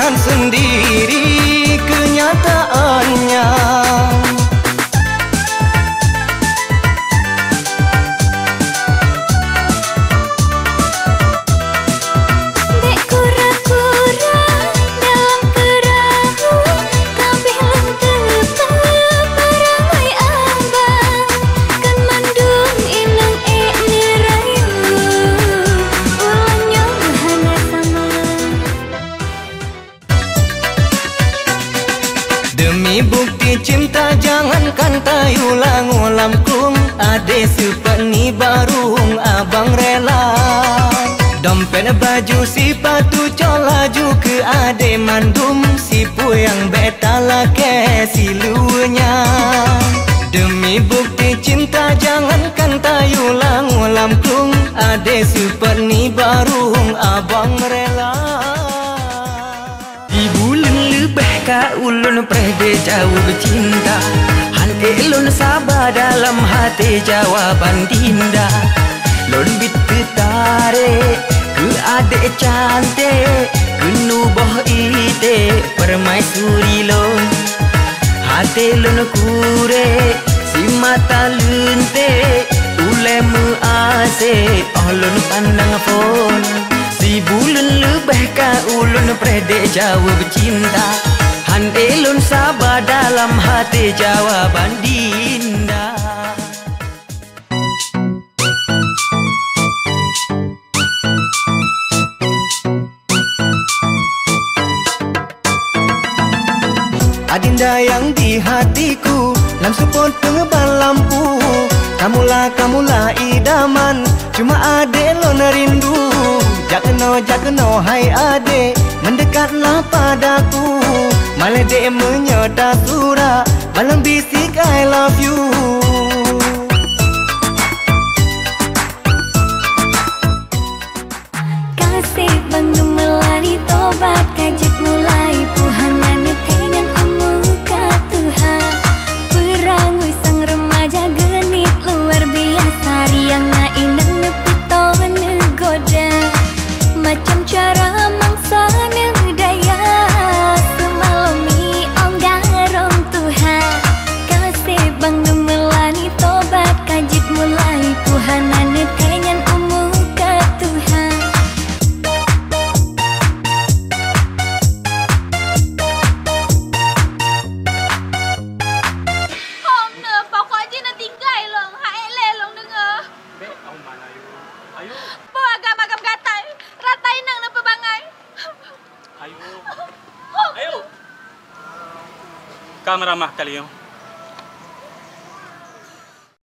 jalan sendiri kenyataannya. Demi bukti cinta jangankan tayu ulang kung ade sepeni barung abang rela. Dompet baju sepatu colaju ke ade mandum sipu yang betala ke silunya. Demi bukti cinta jangankan tayu ulang kung ade sepeni barung abang rela. Ka ulun prede jauh bercinta, han elun sabar dalam hati jawaban dinda. Lon bit ketare ke adek cantik, ke nuboh ite permaisuri lon. Hati lon kure si mata lunte, ulemu ase oh lon pandang pon. Si bulun lebih ka ulun prede jauh bercinta, han elun sabar dalam hati jawaban dinda. Adinda yang di hatiku, langsung pun pengebal lampu. Kamulah idaman, cuma ade lon rindu. Jakeno hai ade, mendekatlah padaku. Malah dia menyodar surah, malam bisik I love you. Kasih bang melani tobat kajit mulai puhanan dengan muka Tuhan. Perang sang remaja genit luar biasa, riang inang nepiton negoda. Macam cara mangsa negdaya, semalomi onggarong Tuhan. Kasih bang melani tobat kajit mulai puhanan dengan muka Tuhan. Kang ramah kalian.